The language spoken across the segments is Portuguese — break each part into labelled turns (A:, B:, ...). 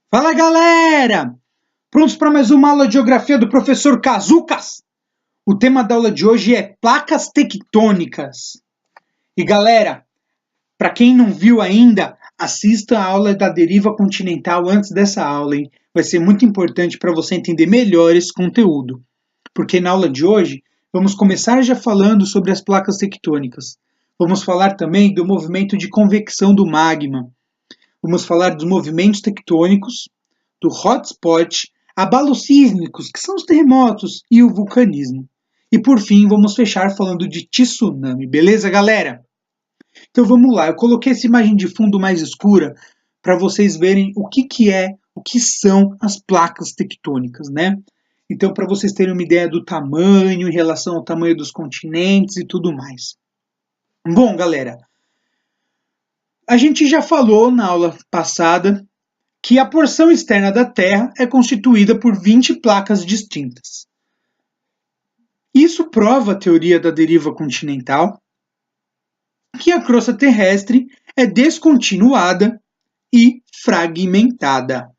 A: Fala galera! Prontos para mais uma aula de geografia do professor Kazucas? O tema da aula de hoje é placas tectônicas. E galera, para quem não viu ainda, assista a aula da deriva continental antes dessa aula, hein? Vai ser muito importante para você entender melhor esse conteúdo. Porque na aula de hoje, vamos começar já falando sobre as placas tectônicas. Vamos falar também do movimento de convecção do magma. Vamos falar dos movimentos tectônicos, do hotspot, abalos sísmicos, que são os terremotos, e o vulcanismo. E por fim, vamos fechar falando de tsunami, beleza, galera? Então vamos lá, eu coloquei essa imagem de fundo mais escura para vocês verem o que são as placas tectônicas, né? Então, para vocês terem uma ideia do tamanho em relação ao tamanho dos continentes e tudo mais. Bom, galera, a gente já falou na aula passada que a porção externa da Terra é constituída por 20 placas distintas. Isso prova a teoria da deriva continental, que a crosta terrestre é descontinuada e fragmentada.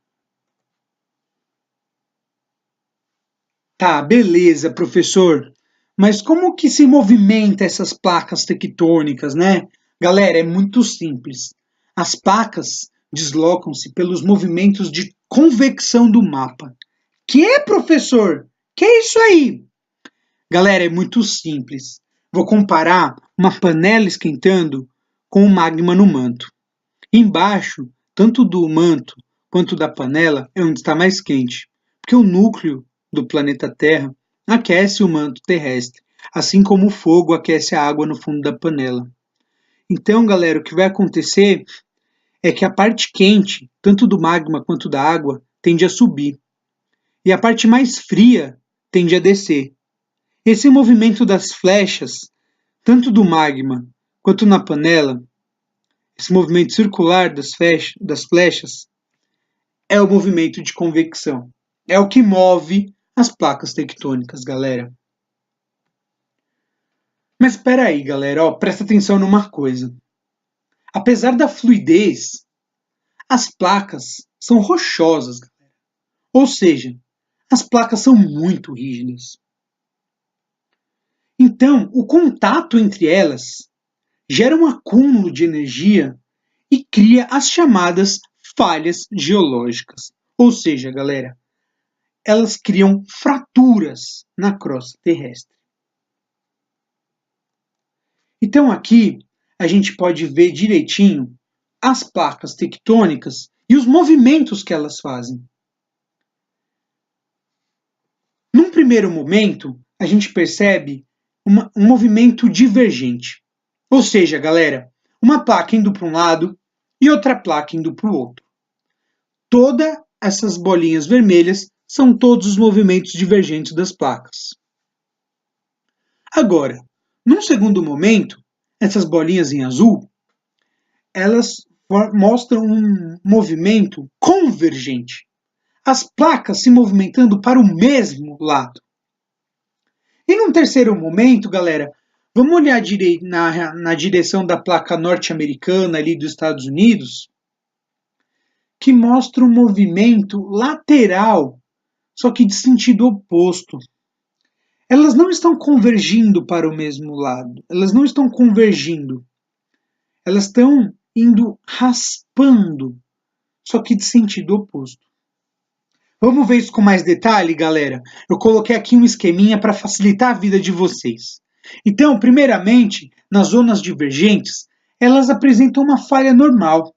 A: Tá, beleza, professor. Mas como que se movimenta essas placas tectônicas, né? Galera, é muito simples. As placas deslocam-se pelos movimentos de convecção do mapa. Que, professor? Que é isso aí? Galera, é muito simples. Vou comparar uma panela esquentando com o magma no manto. Embaixo, tanto do manto quanto da panela, é onde está mais quente, porque o núcleo do planeta Terra aquece o manto terrestre, assim como o fogo aquece a água no fundo da panela. Então, galera, o que vai acontecer é que a parte quente, tanto do magma quanto da água, tende a subir, e a parte mais fria tende a descer. Esse movimento das flechas, tanto do magma quanto na panela, esse movimento circular das flechas, é o movimento de convecção. É o que move as placas tectônicas, galera. Mas espera aí, galera, ó, presta atenção numa coisa. Apesar da fluidez, as placas são rochosas, galera. Ou seja, as placas são muito rígidas. Então, o contato entre elas gera um acúmulo de energia e cria as chamadas falhas geológicas. Ou seja, galera, elas criam fraturas na crosta terrestre. Então aqui a gente pode ver direitinho as placas tectônicas e os movimentos que elas fazem. Num primeiro momento, a gente percebe um movimento divergente. Ou seja, galera, uma placa indo para um lado e outra placa indo para o outro. Todas essas bolinhas vermelhas são todos os movimentos divergentes das placas. Agora, num segundo momento, essas bolinhas em azul, elas mostram um movimento convergente. As placas se movimentando para o mesmo lado. E num terceiro momento, galera, vamos olhar na direção da placa norte-americana ali dos Estados Unidos, que mostra um movimento lateral, só que de sentido oposto. Elas não estão convergindo para o mesmo lado, elas não estão convergindo. Elas estão indo raspando, só que de sentido oposto. Vamos ver isso com mais detalhe, galera? Eu coloquei aqui um esqueminha para facilitar a vida de vocês. Então, primeiramente, nas zonas divergentes, elas apresentam uma falha normal.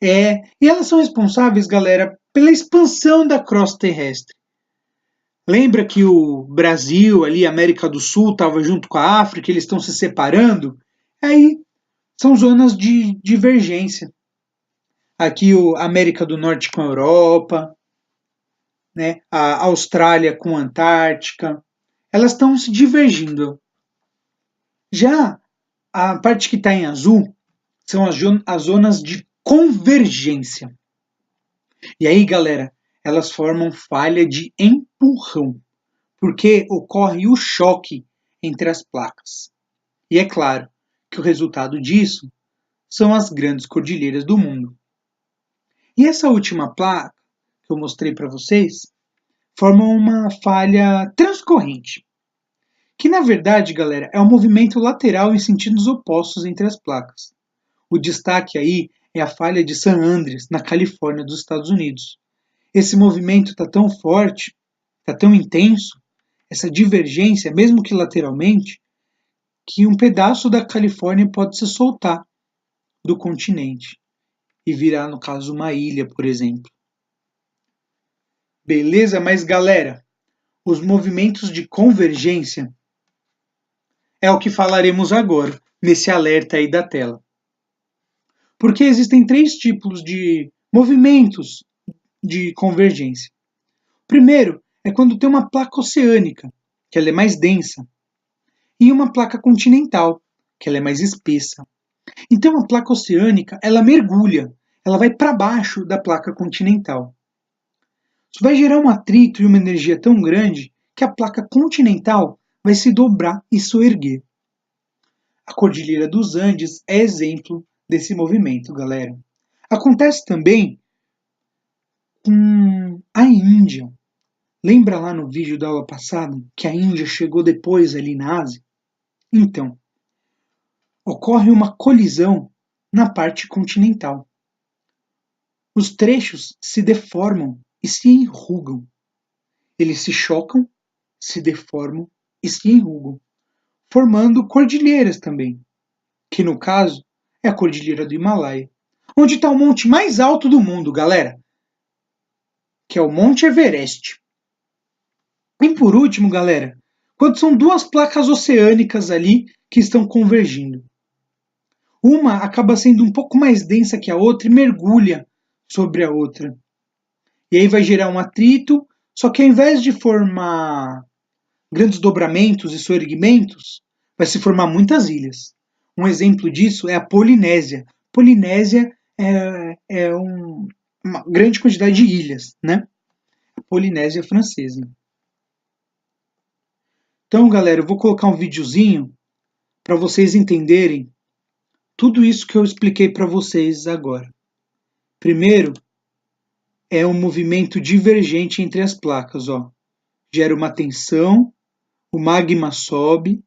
A: E elas são responsáveis, galera, pela expansão da crosta terrestre. Lembra que o Brasil, ali, a América do Sul, estava junto com a África, eles estão se separando? Aí são zonas de divergência. Aqui a América do Norte com a Europa, né? A Austrália com a Antártica, elas estão se divergindo. Já a parte que está em azul são as zonas de convergência. E aí, galera, elas formam falha de empurrão, porque ocorre o choque entre as placas. E é claro que o resultado disso são as grandes cordilheiras do mundo. E essa última placa que eu mostrei para vocês forma uma falha transcorrente, que na verdade, galera, é um movimento lateral em sentidos opostos entre as placas. O destaque aí é a falha de San Andreas, na Califórnia dos Estados Unidos. Esse movimento está tão forte, está tão intenso, essa divergência, mesmo que lateralmente, que um pedaço da Califórnia pode se soltar do continente e virar, no caso, uma ilha, por exemplo. Beleza? Mas, galera, os movimentos de convergência é o que falaremos agora, nesse alerta aí da tela. Porque existem 3 tipos de movimentos de convergência. O primeiro é quando tem uma placa oceânica, que ela é mais densa, e uma placa continental, que ela é mais espessa. Então a placa oceânica, ela mergulha, ela vai para baixo da placa continental. Isso vai gerar um atrito e uma energia tão grande que a placa continental vai se dobrar e soerguer. A Cordilheira dos Andes é exemplo desse movimento, galera. Acontece também com a Índia. Lembra lá no vídeo da aula passada que a Índia chegou depois ali na Ásia? Então, ocorre uma colisão na parte continental. Os trechos se deformam e se enrugam. Eles se chocam, se deformam e se enrugam, formando cordilheiras também, que no caso é a Cordilheira do Himalaia, onde está o monte mais alto do mundo, galera, que é o Monte Everest. E por último, galera, quando são 2 placas oceânicas ali que estão convergindo. Uma acaba sendo um pouco mais densa que a outra e mergulha sobre a outra. E aí vai gerar um atrito, só que ao invés de formar grandes dobramentos e soerguimentos, vai se formar muitas ilhas. Um exemplo disso é a Polinésia. Polinésia é uma grande quantidade de ilhas, né? A Polinésia francesa. Então, galera, eu vou colocar um videozinho para vocês entenderem tudo isso que eu expliquei para vocês agora. Primeiro, é um movimento divergente entre as placas, ó. Gera uma tensão, o magma sobe,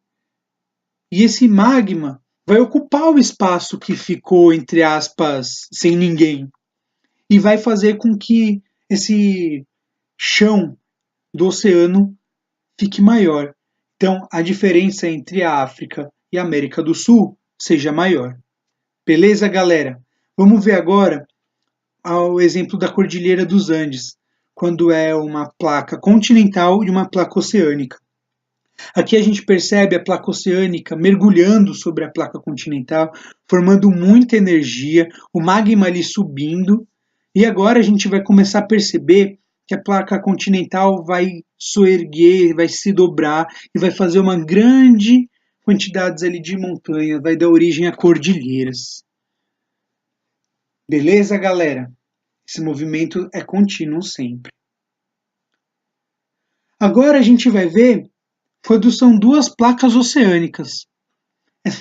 A: e esse magma vai ocupar o espaço que ficou, entre aspas, sem ninguém, e vai fazer com que esse chão do oceano fique maior. Então, a diferença entre a África e a América do Sul seja maior. Beleza, galera? Vamos ver agora o exemplo da Cordilheira dos Andes, quando é uma placa continental e uma placa oceânica. Aqui a gente percebe a placa oceânica mergulhando sobre a placa continental, formando muita energia, o magma ali subindo, e agora a gente vai começar a perceber que a placa continental vai soerguer, vai se dobrar e vai fazer uma grande quantidade ali de montanhas, vai dar origem a cordilheiras. Beleza, galera? Esse movimento é contínuo sempre. Agora a gente vai ver quando são 2 placas oceânicas.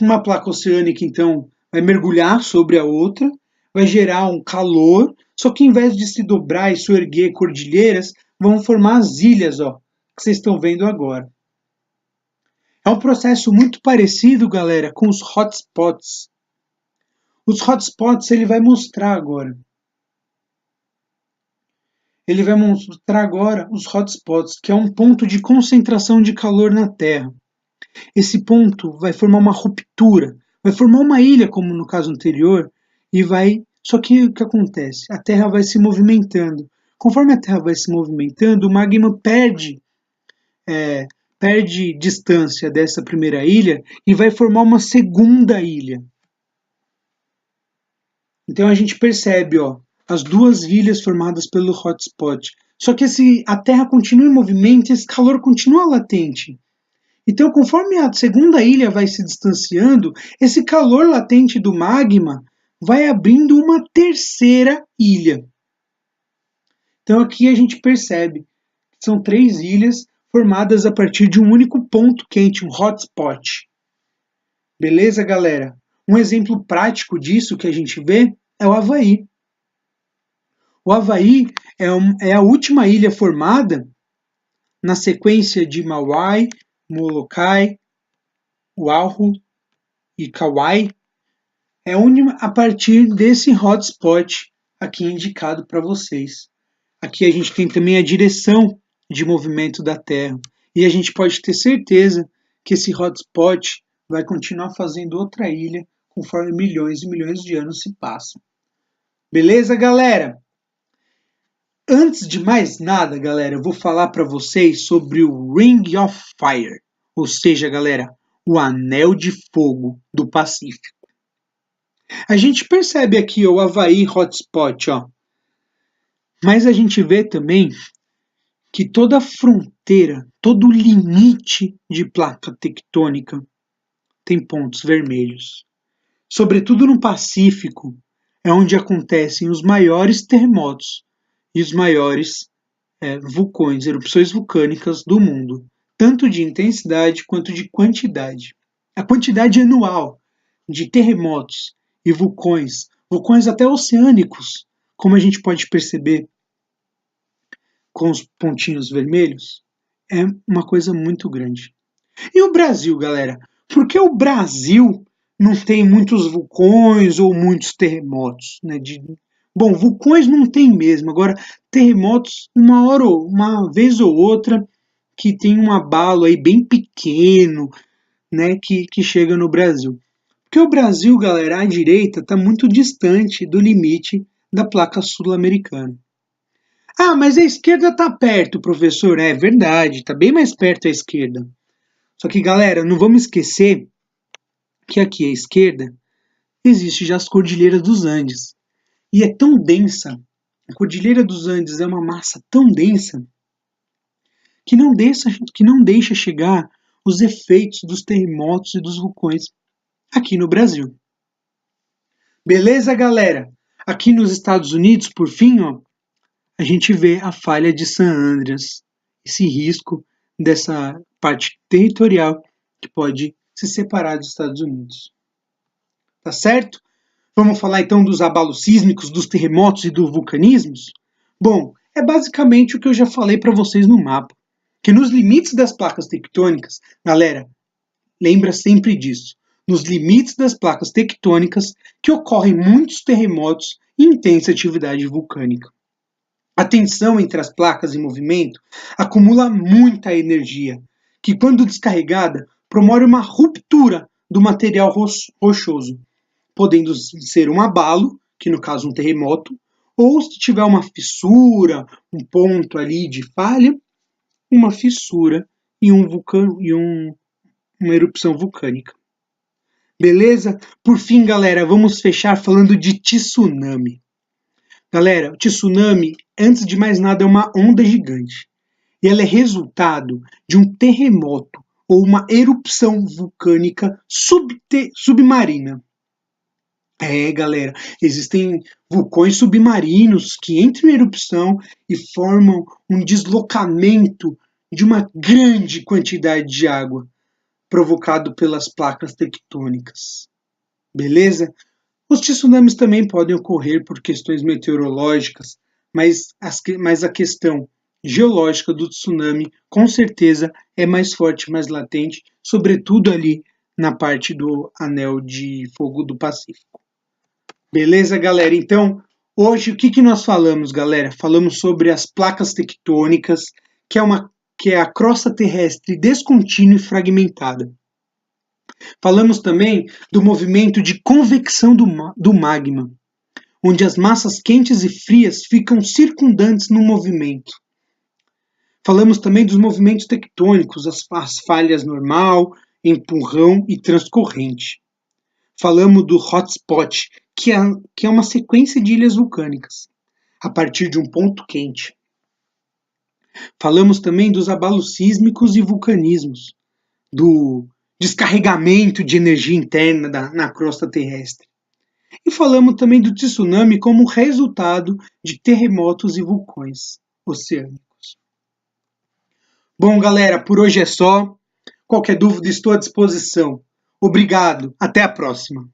A: Uma placa oceânica, então, vai mergulhar sobre a outra, vai gerar um calor, só que em vez de se dobrar e soerguer cordilheiras, vão formar as ilhas, ó, que vocês estão vendo agora. É um processo muito parecido, galera, com os hotspots. Os hotspots ele vai mostrar agora. Ele vai mostrar agora os hotspots, que é um ponto de concentração de calor na Terra. Esse ponto vai formar uma ruptura, vai formar uma ilha, como no caso anterior, e vai. Só que o que acontece? A Terra vai se movimentando. Conforme a Terra vai se movimentando, o magma perde distância dessa primeira ilha e vai formar uma segunda ilha. Então a gente percebe, ó, as 2 ilhas formadas pelo hotspot. Só que a Terra continua em movimento e esse calor continua latente. Então, conforme a segunda ilha vai se distanciando, esse calor latente do magma vai abrindo uma terceira ilha. Então, aqui a gente percebe que são 3 ilhas formadas a partir de um único ponto quente, um hotspot. Beleza, galera? Um exemplo prático disso que a gente vê é o Havaí. O Havaí é a última ilha formada na sequência de Maui, Molokai, Oahu e Kauai. É a partir desse hotspot aqui indicado para vocês. Aqui a gente tem também a direção de movimento da Terra. E a gente pode ter certeza que esse hotspot vai continuar fazendo outra ilha conforme milhões e milhões de anos se passam. Beleza, galera? Antes de mais nada, galera, eu vou falar para vocês sobre o Ring of Fire. Ou seja, galera, o Anel de Fogo do Pacífico. A gente percebe aqui o Havaí Hotspot, ó. Mas a gente vê também que toda a fronteira, todo o limite de placa tectônica tem pontos vermelhos. Sobretudo no Pacífico, é onde acontecem os maiores terremotos e os maiores vulcões, erupções vulcânicas do mundo, tanto de intensidade quanto de quantidade. A quantidade anual de terremotos e vulcões até oceânicos, como a gente pode perceber com os pontinhos vermelhos, é uma coisa muito grande. E o Brasil, galera? Por que o Brasil não tem muitos vulcões ou muitos terremotos? Né? Bom, vulcões não tem mesmo. Agora, terremotos, uma vez ou outra, que tem um abalo aí bem pequeno, né, que chega no Brasil. Porque o Brasil, galera, à direita, está muito distante do limite da placa sul-americana. Ah, mas a esquerda está perto, professor. É verdade, está bem mais perto a esquerda. Só que, galera, não vamos esquecer que aqui à esquerda existe já as Cordilheiras dos Andes. E é tão densa, a Cordilheira dos Andes é uma massa tão densa que não deixa chegar os efeitos dos terremotos e dos vulcões aqui no Brasil. Beleza, galera? Aqui nos Estados Unidos, por fim, ó, a gente vê a falha de San Andreas, esse risco dessa parte territorial que pode se separar dos Estados Unidos. Tá certo? Vamos falar então dos abalos sísmicos, dos terremotos e dos vulcanismos? Bom, é basicamente o que eu já falei para vocês no mapa, que nos limites das placas tectônicas, galera, lembra sempre disso, nos limites das placas tectônicas que ocorrem muitos terremotos e intensa atividade vulcânica. A tensão entre as placas em movimento acumula muita energia, que quando descarregada promove uma ruptura do material rochoso, podendo ser um abalo, que no caso um terremoto, ou se tiver uma fissura, um ponto ali de falha, uma fissura e uma erupção vulcânica. Beleza? Por fim, galera, vamos fechar falando de tsunami. Galera, o tsunami, antes de mais nada, é uma onda gigante. E ela é resultado de um terremoto ou uma erupção vulcânica submarina. Galera, existem vulcões submarinos que entram em erupção e formam um deslocamento de uma grande quantidade de água provocado pelas placas tectônicas. Beleza? Os tsunamis também podem ocorrer por questões meteorológicas, mas a questão geológica do tsunami com certeza é mais forte, mais latente, sobretudo ali na parte do Anel de Fogo do Pacífico. Beleza, galera? Então, hoje o que nós falamos, galera? Falamos sobre as placas tectônicas, que é a crosta terrestre descontínua e fragmentada. Falamos também do movimento de convecção do magma, onde as massas quentes e frias ficam circundantes no movimento. Falamos também dos movimentos tectônicos, as falhas normal, empurrão e transcorrente. Falamos do hotspot, que é uma sequência de ilhas vulcânicas, a partir de um ponto quente. Falamos também dos abalos sísmicos e vulcanismos, do descarregamento de energia interna na crosta terrestre. E falamos também do tsunami como resultado de terremotos e vulcões oceânicos. Bom, galera, por hoje é só. Qualquer dúvida, estou à disposição. Obrigado. Até a próxima.